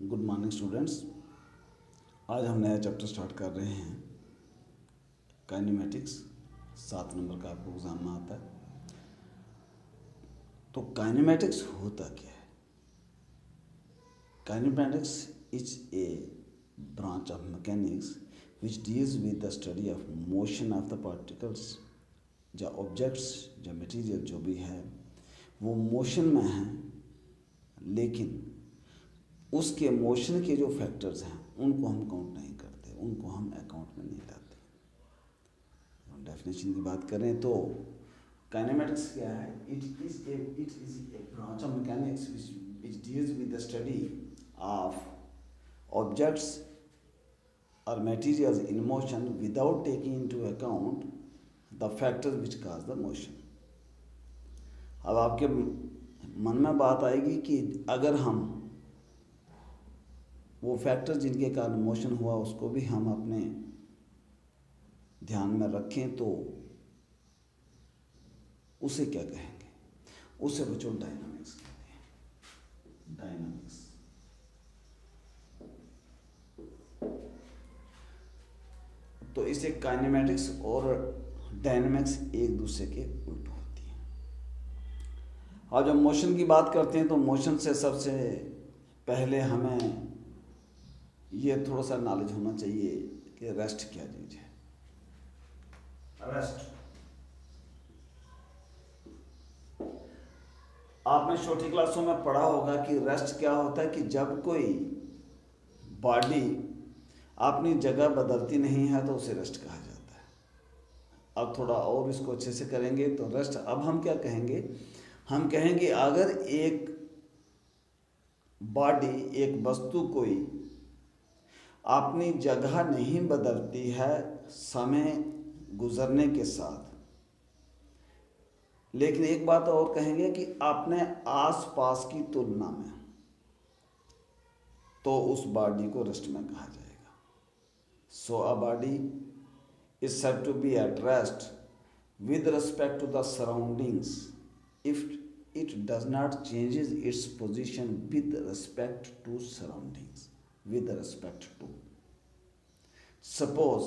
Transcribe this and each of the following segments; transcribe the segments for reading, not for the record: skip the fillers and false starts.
Good morning students. आज हम नया चैप्टर स्टार्ट कर रहे हैं काइनेमेटिक्स। 7 नंबर का आपको एग्जाम में आता है। तो काइनेमेटिक्स होता क्या है? Kinematics is a branch of mechanics which deals with the study of motion of the particles. जो ऑब्जेक्ट्स जो मटेरियल जो भी है वो मोशन में है, लेकिन उसके मोशन के जो फैक्टर्स हैं उनको हम काउंट नहीं करते, उनको हम अकाउंट में नहीं लाते। डेफिनेशन की बात करें तो काइनेमेटिक्स क्या है? It is a branch of mechanics which deals with the study of objects or materials in motion without taking into account the factors which cause the motion। अब आपके मन में बात आएगी कि अगर हम वो फैक्टर जिनके कारण मोशन हुआ उसको भी हम अपने ध्यान में रखें तो उसे क्या कहेंगे? उसे बच्चों डायनामिक्स कहते हैं। डायनामिक्स। तो इसे काइनेमेटिक्स और डायनामिक्स एक दूसरे के उल्ट होती है। और जब मोशन की बात करते हैं तो मोशन से सबसे पहले हमें ये थोड़ा सा नॉलेज होना चाहिए कि रेस्ट क्या चीज है। रेस्ट आपने छोटी क्लासों में पढ़ा होगा कि रेस्ट क्या होता है कि जब कोई बॉडी अपनी जगह बदलती नहीं है तो उसे रेस्ट कहा जाता है। अब थोड़ा और इसको अच्छे से करेंगे तो रेस्ट अब हम क्या कहेंगे? हम कहेंगे अगर एक बॉडी एक वस्तु कोई अपनी जगह नहीं बदलती है समय गुजरने के साथ, लेकिन एक बात और कहेंगे कि अपने आसपास की तुलना में, तो उस बॉडी को रेस्ट में कहा जाएगा। So a body is said to be at rest with respect to the surroundings if it does not changes its position with respect to surroundings. With respect to, suppose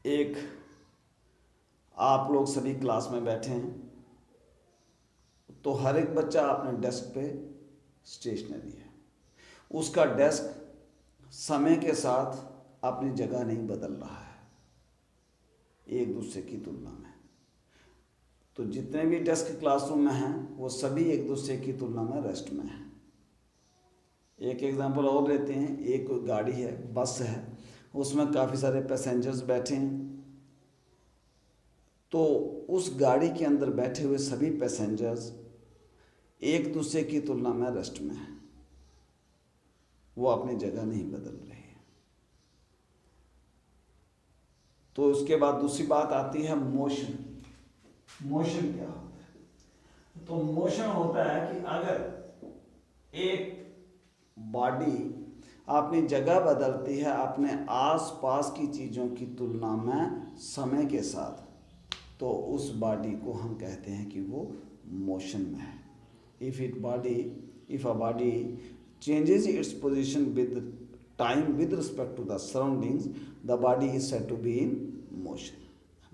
एक आप लोग सभी class में बैठे हैं तो हर एक बच्चा अपने डेस्क पे स्टेशनरी है, उसका डेस्क समय के साथ अपनी जगह नहीं बदल रहा है एक दूसरे की तुलना में। तो जितने भी डेस्क क्लासरूम में हैं वो सभी एक दूसरे की तुलना में रेस्ट में हैं। एक एग्जांपल और लेते हैं। एक गाड़ी है, बस है, उसमें काफ़ी सारे पैसेंजर्स बैठे हैं, तो उस गाड़ी के अंदर बैठे हुए सभी पैसेंजर्स एक दूसरे की तुलना में रेस्ट में हैं, वो अपनी जगह नहीं बदल रहे हैं। तो उसके बाद दूसरी बात आती है मोशन। मोशन क्या होता है? तो मोशन होता है कि अगर एक बॉडी अपनी जगह बदलती है अपने आसपास की चीज़ों की तुलना में समय के साथ, तो उस बॉडी को हम कहते हैं कि वो मोशन में है। If a body changes its position with time with respect to the surroundings, the body is said to be in motion.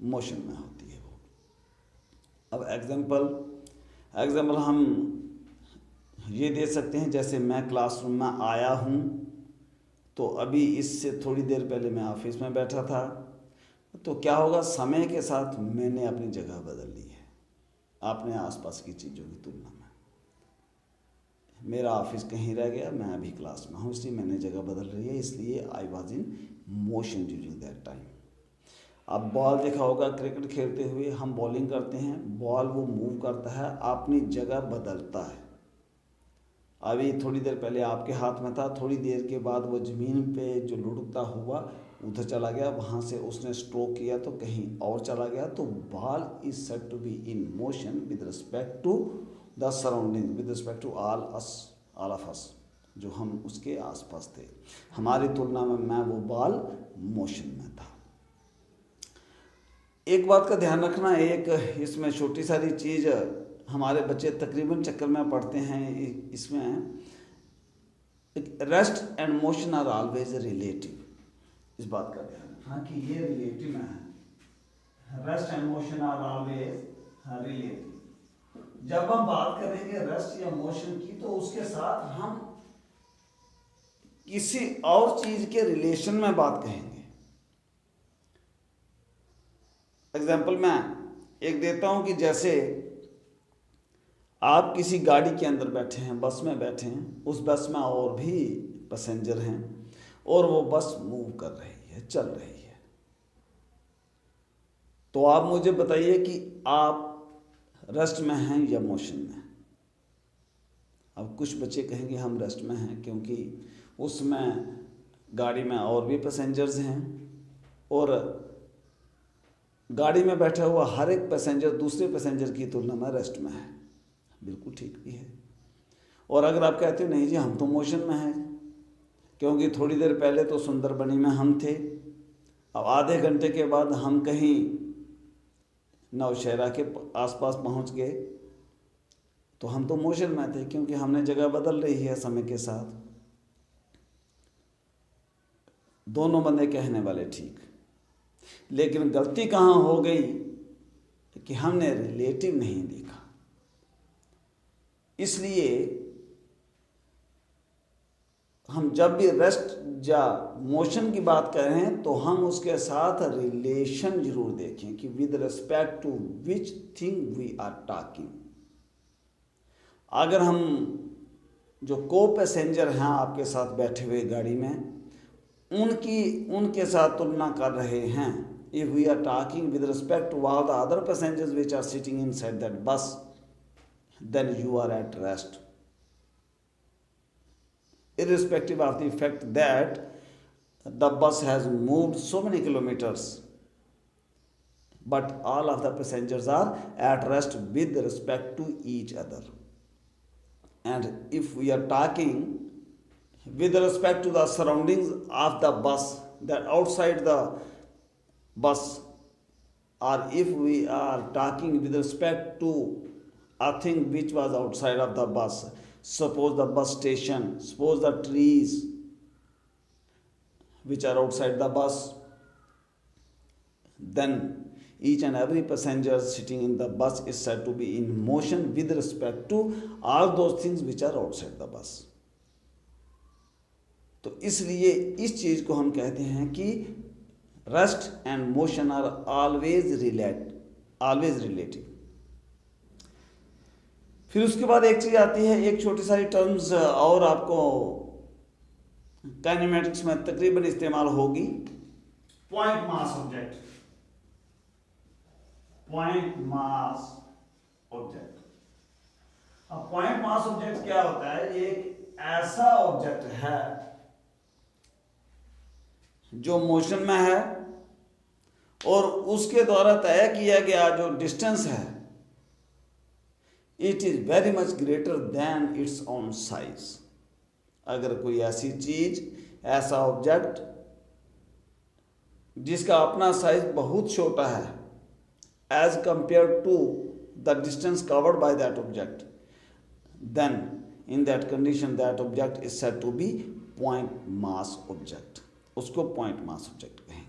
Motion में होती है वो। अब एग्जाम्पल हम ये दे सकते हैं, जैसे मैं क्लासरूम में आया हूँ तो अभी इससे थोड़ी देर पहले मैं ऑफिस में बैठा था, तो क्या होगा? समय के साथ मैंने अपनी जगह बदल ली है अपने आसपास की चीज़ों की तुलना में। मेरा ऑफिस कहीं रह गया, मैं अभी क्लास में हूँ, इसलिए मैंने जगह बदल रही है, इसलिए I was in motion during that time. अब बॉल देखा होगा, क्रिकेट खेलते हुए हम बॉलिंग करते हैं, बॉल वो मूव करता है, अपनी जगह बदलता है। अभी थोड़ी देर पहले आपके हाथ में था, थोड़ी देर के बाद वो ज़मीन पे जो लुढ़कता हुआ उधर चला गया, वहाँ से उसने स्ट्रोक किया तो कहीं और चला गया। तो ball is said to be in motion with respect to the surrounding, with respect to all of us, जो हम उसके आसपास थे। हमारी तुलना में मैं वो बॉल मोशन में था। एक बात का ध्यान रखना, एक इसमें छोटी सारी चीज़ हमारे बच्चे तकरीबन चक्कर में पढ़ते हैं इसमें rest and motion are always relative, इस बात का ध्यान रखना कि ये रिलेटिव में है। Rest and motion are always relative. जब हम बात करेंगे रेस्ट या मोशन की तो उसके साथ हम किसी और चीज के रिलेशन में बात कहेंगे। एग्जाम्पल मैं एक देता हूं कि जैसे आप किसी गाड़ी के अंदर बैठे हैं, बस में बैठे हैं, उस बस में और भी पैसेंजर हैं और वो बस मूव कर रही है, चल रही है। तो आप मुझे बताइए कि आप रेस्ट में हैं या मोशन में। अब कुछ बच्चे कहेंगे हम रेस्ट में हैं क्योंकि उसमें गाड़ी में और भी पैसेंजर्स हैं और गाड़ी में बैठा हुआ हर एक पैसेंजर दूसरे पैसेंजर की तुलना में रेस्ट में है। बिल्कुल ठीक भी है। और अगर आप कहते हो नहीं जी हम तो मोशन में हैं क्योंकि थोड़ी देर पहले तो सुंदरबनी में हम थे, अब आधे घंटे के बाद हम कहीं नौशहरा के आसपास पहुंच गए, तो हम तो मोशन में थे क्योंकि हमने जगह बदल रही है समय के साथ। दोनों बंदे कहने वाले ठीक, लेकिन गलती कहाँ हो गई कि हमने रिलेटिव नहीं देखा। इसलिए हम जब भी रेस्ट या मोशन की बात कर रहे हैं तो हम उसके साथ रिलेशन जरूर देखें कि with respect to which thing we are talking. अगर हम जो को पैसेंजर हैं आपके साथ बैठे हुए गाड़ी में उनके साथ तुलना कर रहे हैं, if we are talking with respect to all the other passengers which are sitting inside that bus, then you are at rest, irrespective of the fact that the bus has moved so many kilometers, but all of the passengers are at rest with respect to each other. And if we are talking with respect to the surroundings of the bus, that outside the bus, or if we are talking with respect to a thing which was outside of the bus, suppose the bus station, suppose the trees which are outside the bus, then each and every passenger sitting in the bus is said to be in motion with respect to all those things which are outside the bus. तो इसलिए इस चीज को हम कहते हैं कि rest and motion are always relative. फिर उसके बाद एक चीज आती है, एक छोटी सारी टर्म्स और आपको काइनेमेटिक्स में तकरीबन इस्तेमाल होगी, point mass object. Point mass object. अब पॉइंट मास ऑब्जेक्ट क्या होता है? ये एक ऐसा ऑब्जेक्ट है जो मोशन में है और उसके द्वारा तय किया गया जो डिस्टेंस है it is very much greater than its own size. अगर कोई ऐसी चीज, ऐसा ऑब्जेक्ट जिसका अपना साइज बहुत छोटा है as compare to the distance covered by that object, then in that condition that object is said to be point mass object. उसको पॉइंट मास ऑब्जेक्ट कहेंगे।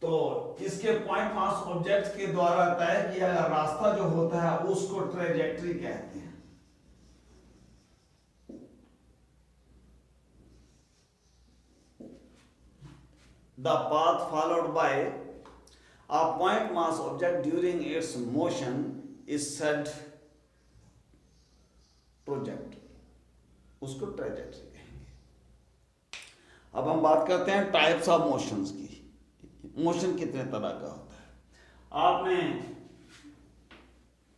तो इसके पॉइंट मास ऑब्जेक्ट के द्वारा तय किया गया रास्ता जो होता है उसको ट्रेजेक्टरी कहते हैं। The path followed by a point mass object during its motion is said project, उसको ट्रेजेक्टरी कहेंगे। अब हम बात करते हैं टाइप्स ऑफ मोशंस की। मोशन कितने तरह का होता है? आपने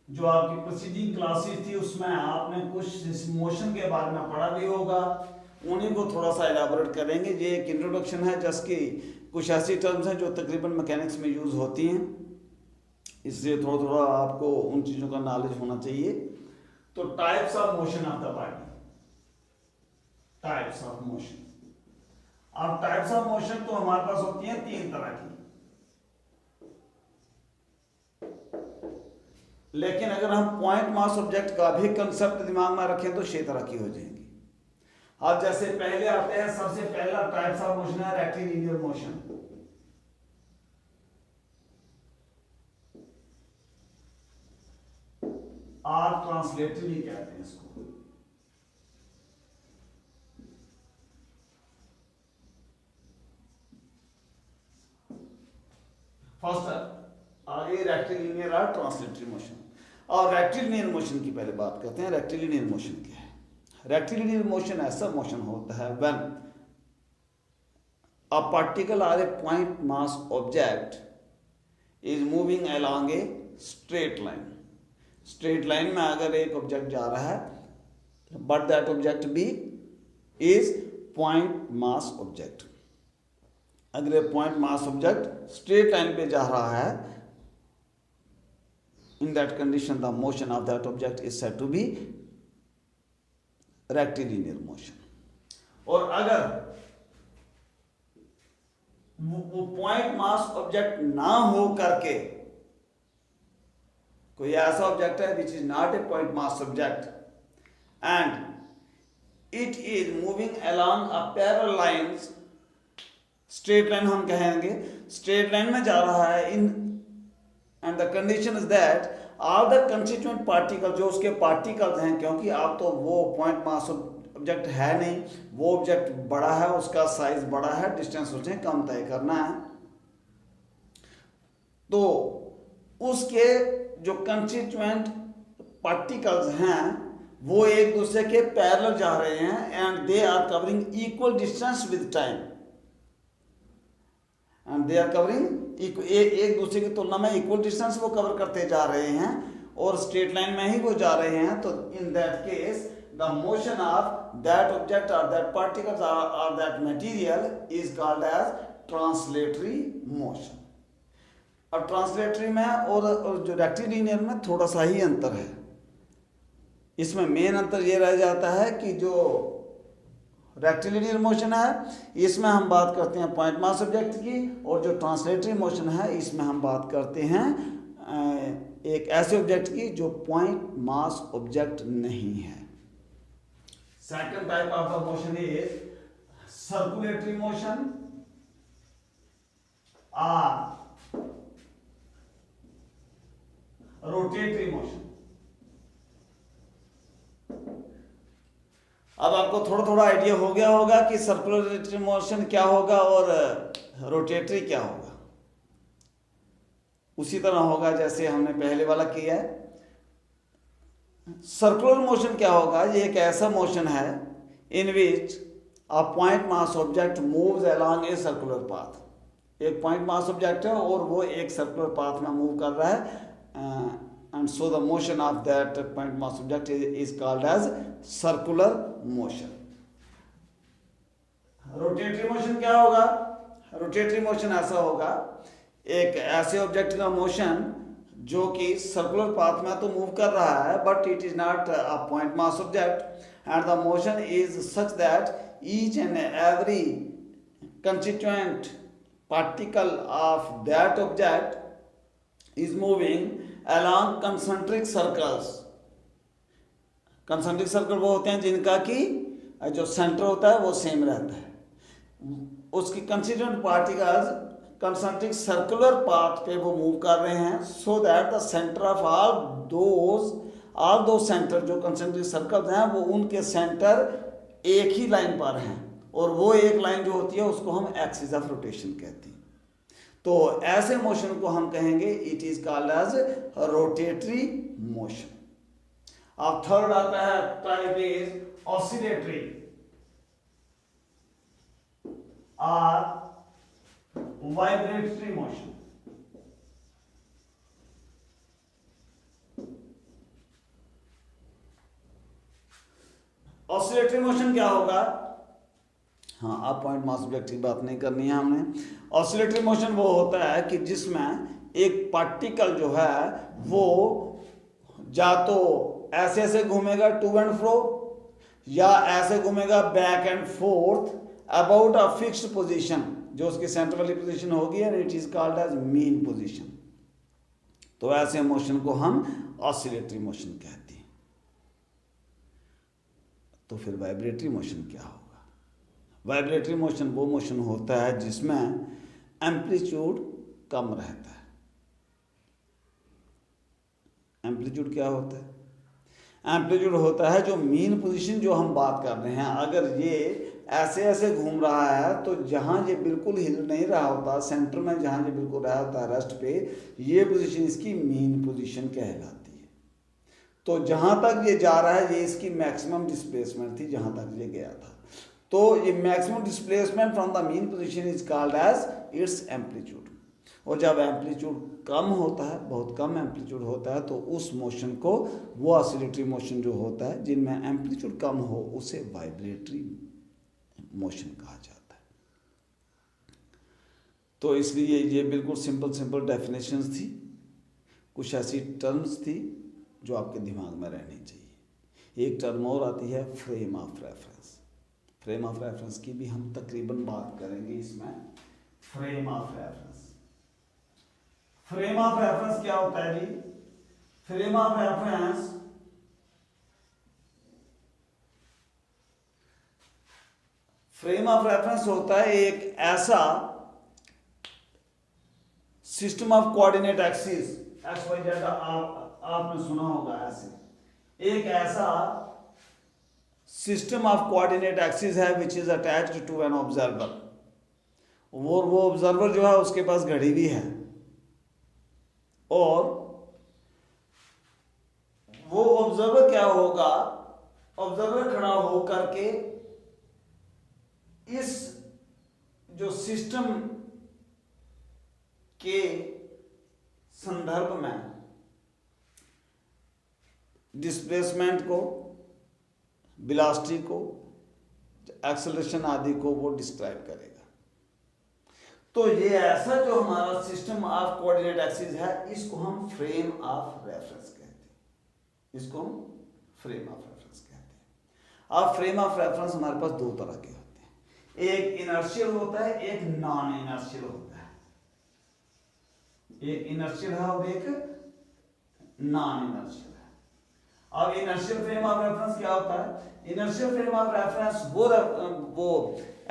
जो आपकी प्रोसीडिंग क्लासेस थी उसमें आपने कुछ इस मोशन के बारे में पढ़ा भी होगा, उन्हीं को थोड़ा सा एलाबोरेट करेंगे। ये एक इंट्रोडक्शन है जिसकी कुछ ऐसी टर्म्स हैं जो तकरीबन मैकेनिक्स में यूज होती हैं, इसलिए थोड़ा थोड़ा आपको उन चीज़ों का नॉलेज होना चाहिए। तो types of motion of the body, types of motion. अब टाइप्स ऑफ मोशन तो हमारे पास होती हैं 3 तरह की, लेकिन अगर हम पॉइंट मास ऑब्जेक्ट का भी कंसेप्ट दिमाग में रखें तो 6 तरह की हो जाएंगी। अब जैसे पहले आते हैं, सबसे पहला टाइप्स ऑफ मोशन है रेक्टिलिनियर मोशन। और ट्रांसलेटरी कहते हैं इसको। फर्स्ट आगे रेक्टिलिनियर और ट्रांसलेटरी मोशन। और रेक्टिलिनियर मोशन की पहले बात करते हैं। रेक्टिलिनियर मोशन क्या है? रेक्टिलिनियर मोशन ऐसा मोशन होता है व्हेन अ पार्टिकल और a point mass object is moving along a straight line. Straight line में अगर एक ऑब्जेक्ट जा रहा है but that object B is point mass object. अगर एक point mass object straight line पे जा रहा है, in that condition the motion of that object is said to be rectilinear motion। और अगर वो पॉइंट मास ऑब्जेक्ट ना हो करके कोई ऐसा ऑब्जेक्ट है which is not a point mass object and it is moving along a parallel lines, straight line हम कहेंगे, स्ट्रेट लाइन में जा रहा है in and the condition is that all the constituent particle, जो उसके पार्टिकल्स हैं, क्योंकि आप तो वो पॉइंट मास ऑब्जेक्ट है नहीं, वो ऑब्जेक्ट बड़ा है, उसका साइज बड़ा है, डिस्टेंस उसने कम तय करना है, तो उसके जो कंस्टिट्यूएंट पार्टिकल्स हैं वो एक दूसरे के पैरेलल जा रहे हैं and they are covering equal distance with time and they are covering एक दूसरे की तुलना में इक्वल डिस्टेंस वो कवर करते जा रहे हैं और स्ट्रेट लाइन में ही वो जा रहे हैं। तो in that case the motion of that object और दैट पार्टिकल्स और that material is called as translatory motion. और ट्रांसलेटरी में और जो रेक्टिलिनियर में थोड़ा सा ही अंतर है। इसमें मेन अंतर ये रह जाता है कि जो रेक्टिलिनियर मोशन है इसमें हम बात करते हैं पॉइंट मास ऑब्जेक्ट की, और जो ट्रांसलेटरी मोशन है इसमें हम बात करते हैं एक ऐसे ऑब्जेक्ट की जो पॉइंट मास ऑब्जेक्ट नहीं है। Second type of the motion is circulatory motion और रोटेटरी मोशन। अब आपको थोड़ा थोड़ा आइडिया हो गया होगा कि सर्कुलर मोशन क्या होगा और रोटेटरी क्या होगा। उसी तरह होगा जैसे हमने पहले वाला किया है। सर्कुलर मोशन क्या होगा? ये एक ऐसा मोशन है in which a point mass object moves along a circular path. एक पॉइंट मास ऑब्जेक्ट है और वो एक सर्कुलर पाथ में मूव कर रहा है and so the motion of that point mass object is called as circular motion। Rotatory motion क्या होगा? रोटेटरी मोशन ऐसा होगा, एक ऐसे ऑब्जेक्ट का मोशन जो कि सर्कुलर पाथ में तो मूव कर रहा है but it is not a point mass object and the motion is such that each and every constituent particle of that object is moving along concentric circles। concentric circle वो होते हैं जिनका कि जो सेंटर होता है वो सेम रहता है। उसकी constituent particles concentric circular path पे वो मूव कर रहे हैं so that the center of all those centre जो concentric circles हैं वो उनके सेंटर एक ही लाइन पर हैं और वो एक लाइन जो होती है उसको हम एक्सिस ऑफ रोटेशन कहते हैं। तो ऐसे मोशन को हम कहेंगे it is called as rotatory motion. अब थर्ड आता है टाइप इज ऑसिलेटरी और वाइब्रेटरी मोशन। ऑसिलेटरी मोशन क्या होगा? हाँ, अब पॉइंट मास ऑब्जेक्ट की बात नहीं करनी है हमने। ऑसिलेटरी मोशन वो होता है कि जिसमें एक पार्टिकल जो है वो या तो ऐसे ऐसे घूमेगा टू एंड फ्रो या ऐसे घूमेगा back and forth about a fixed position, जो उसकी सेंटर वाली पोजीशन होगी and it is called as mean position. तो ऐसे मोशन को हम ऑसिलेटरी मोशन कहते हैं। तो फिर वाइब्रेटरी मोशन क्या होगा? वाइब्रेटरी मोशन वो मोशन होता है जिसमें एम्पलीट्यूड कम रहता है। एम्पलीट्यूड क्या होता है? एम्पलीट्यूड होता है जो मीन पोजीशन जो हम बात कर रहे हैं, अगर ये ऐसे ऐसे घूम रहा है तो जहाँ ये बिल्कुल हिल नहीं रहा होता, सेंटर में जहाँ ये बिल्कुल रहा होता है रेस्ट पे, ये पोजीशन इसकी मीन पोजीशन कहलाती है। तो जहाँ तक ये जा रहा है ये इसकी मैक्सिमम डिस्प्लेसमेंट थी, जहाँ तक ये गया था। तो ये maximum displacement from the mean position is called as its amplitude. और जब एम्पलीट्यूड कम होता है, बहुत कम एम्पलीट्यूड होता है, तो उस मोशन को, वो ऑसिलेटरी मोशन जो होता है जिनमें एम्पलीट्यूड कम हो, उसे वाइब्रेटरी मोशन कहा जाता है। तो इसलिए ये बिल्कुल सिंपल डेफिनेशंस थी, कुछ ऐसी टर्म्स थी जो आपके दिमाग में रहनी चाहिए। एक टर्म और आती है frame of reference. Frame of reference की भी हम तकरीबन बात करेंगे इसमें। Frame of reference, frame of reference क्या होता है जी? फ्रेम ऑफ रेफरेंस होता है एक ऐसा system of coordinate axis, X Y Z, आपने सुना होगा ऐसे। एक ऐसा सिस्टम ऑफ कोऑर्डिनेट एक्सिस है which is attached to an observer. वो ऑब्जर्वर जो है उसके पास घड़ी भी है, और वो ऑब्जर्वर क्या होगा, ऑब्जर्वर खड़ा होकर के इस जो सिस्टम के संदर्भ में डिस्प्लेसमेंट को, वेलोसिटी को, एक्सेलरेशन आदि को वो डिस्क्राइब करेगा। तो ये ऐसा जो हमारा सिस्टम ऑफ कोऑर्डिनेट एक्सिस है, इसको हम फ्रेम ऑफ रेफरेंस कहते हैं। इसको हम फ्रेम ऑफ रेफरेंस कहते हैं। अब फ्रेम ऑफ रेफरेंस हमारे पास दो तरह के होते हैं, एक इनर्शियल होता है, एक नॉन इनर्शियल होता है। एक इनर्शियल है और एक नॉन इनर्शियल है। अब इनर्शियल फ्रेम ऑफ रेफरेंस क्या होता है? इनर्शियल फ्रेम ऑफ रेफरेंस वो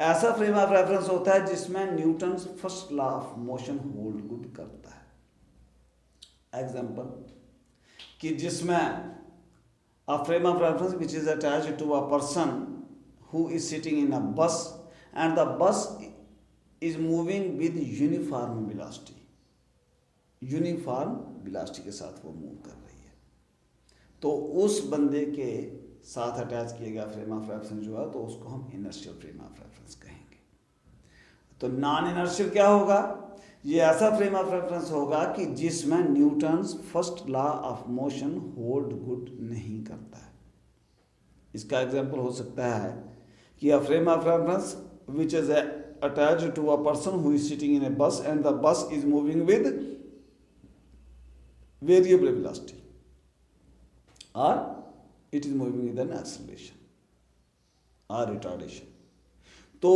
ऐसा फ्रेम ऑफ रेफरेंस होता है जिसमें Newton first law of motion hold good करता है। एग्जांपल कि जिसमें a frame of reference which is attached to a person who is sitting in a bus and the bus is moving with uniform velocity. Uniform velocity के साथ वो move कर रही है, तो उस बंदे के साथ अटैच किया गया फ्रेम ऑफ रेफरेंस जो है, तो उसको हम इनर्शियल फ्रेम ऑफ रेफरेंस कहेंगे। तो नॉन इनर्शियल क्या होगा? ये ऐसा फ्रेम ऑफ रेफरेंस होगा कि जिसमें Newton's first law of motion hold good नहीं करता है। इसका एग्जांपल हो सकता है कि a frame of reference which is attached to a person who is sitting in a bus and the bus is moving with variable velocity और it is moving with an acceleration or retardation। तो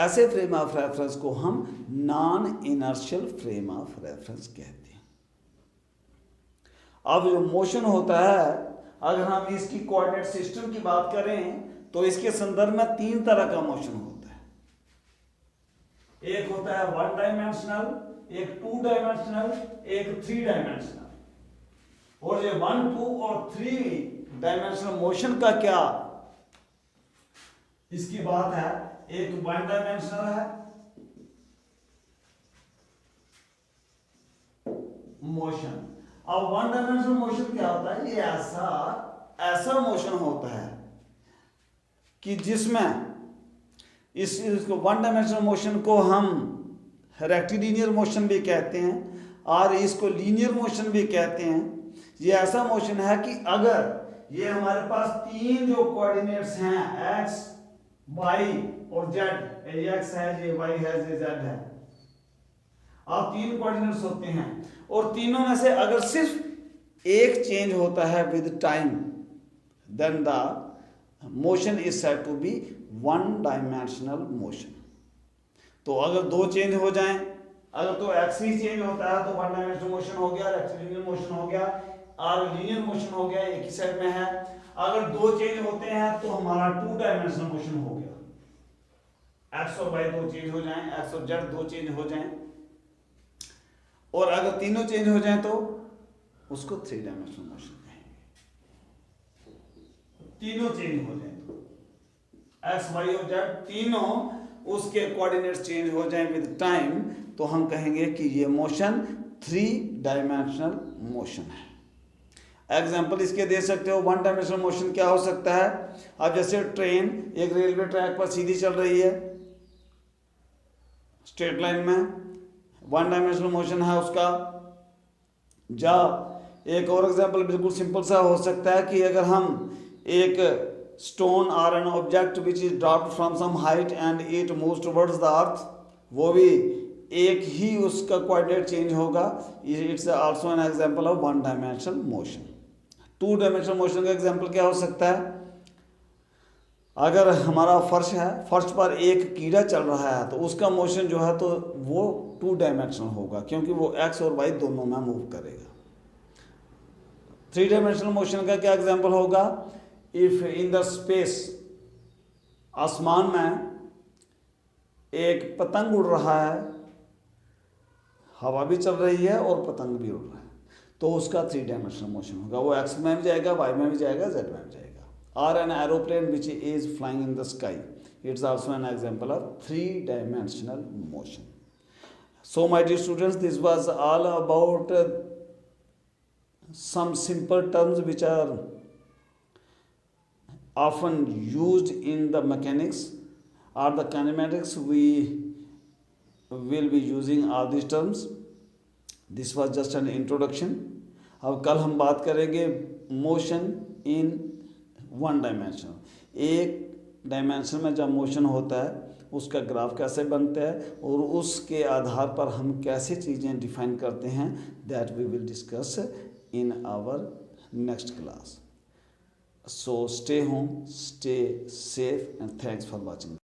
ऐसे frame of reference को हम non inertial frame of reference कहते हैं। अब जो motion होता है, अगर हम इसकी कोऑर्डिनेट सिस्टम की बात करें तो इसके संदर्भ में तीन तरह का मोशन होता है। एक होता है वन डायमेंशनल, एक टू डायमेंशनल, एक थ्री डायमेंशनल। और ये 1, 2 और 3 डायमेंशनल मोशन का क्या इसकी बात है? एक वन डायमेंशनल है मोशन। अब वन डायमेंशनल मोशन क्या होता है? ये ऐसा मोशन होता है कि जिसमें इसको वन डायमेंशनल मोशन को हम रेक्टिलिनियर मोशन भी कहते हैं और इसको लीनियर मोशन भी कहते हैं। ये ऐसा मोशन है कि अगर ये हमारे पास तीन जो कोऑर्डिनेट्स हैं x, y और z, ये x है, ये y है, ये z है, अब तीन कोऑर्डिनेट्स होते हैं और तीनों में से अगर सिर्फ एक चेंज होता है with time, then the motion is said to be one dimensional motion. तो अगर दो चेंज हो जाएं, अगर तो x ही चेंज होता है तो वन डायमेंशनल मोशन हो गया, रेक्टिलिनियर मोशन हो गया। और लीनियर मोशन हो गया, एक ही साइड में है। अगर दो चेंज होते हैं तो हमारा 2 डायमेंशनल मोशन हो गया, एक्स और वाई दो चेंज हो जाएं, एक्स और जेड दो चेंज हो जाएं। और अगर तीनों चेंज हो जाएं तो उसको 3 डायमेंशनल मोशन कहेंगे। तीनों चेंज हो जाएं तो एक्स वाई और जेड तीनों उसके कोऑर्डिनेट्स चेंज हो जाएं विद टाइम, तो हम कहेंगे कि ये मोशन 3 डायमेंशनल मोशन है। एग्जाम्पल इसके दे सकते हो। 1 डायमेंशनल मोशन क्या हो सकता है? अब जैसे ट्रेन एक रेलवे ट्रैक पर सीधी चल रही है स्ट्रेट लाइन में, 1 डायमेंशनल मोशन है उसका। जा एक और एग्जाम्पल बिल्कुल सिंपल सा हो सकता है कि अगर हम एक स्टोन और an object which is dropped from some height and it moves towards the earth, वो भी एक ही उसका कोऑर्डिनेट चेंज होगा। It's also an example of 1 dimensional motion. 2 dimensional motion का एग्जांपल क्या हो सकता है? अगर हमारा फर्श है, फर्श पर एक कीड़ा चल रहा है तो उसका मोशन जो है तो वो 2 डायमेंशनल होगा, क्योंकि वो एक्स और वाई दोनों में मूव करेगा। 3 डायमेंशनल मोशन का क्या एग्जांपल होगा? इफ इन द स्पेस, आसमान में एक पतंग उड़ रहा है, हवा भी चल रही है और पतंग भी उड़ रहा है, तो उसका 3 डायमेंशनल मोशन होगा। वो एक्स में भी जाएगा, वाई में भी जाएगा, जेड में भी जाएगा। और an aeroplane which is flying in the sky, it's also an example of 3 dimensional motion. So my dear students, this was all about some simple terms which are often used in the mechanics or the kinematics. We will be using all these terms. This was just an introduction. अब कल हम बात करेंगे motion in 1 dimension. एक dimension में जब motion होता है उसका ग्राफ कैसे बनता है और उसके आधार पर हम कैसे चीज़ें डिफाइन करते हैं, that we will discuss in our next class. So stay home, stay safe, and thanks for watching.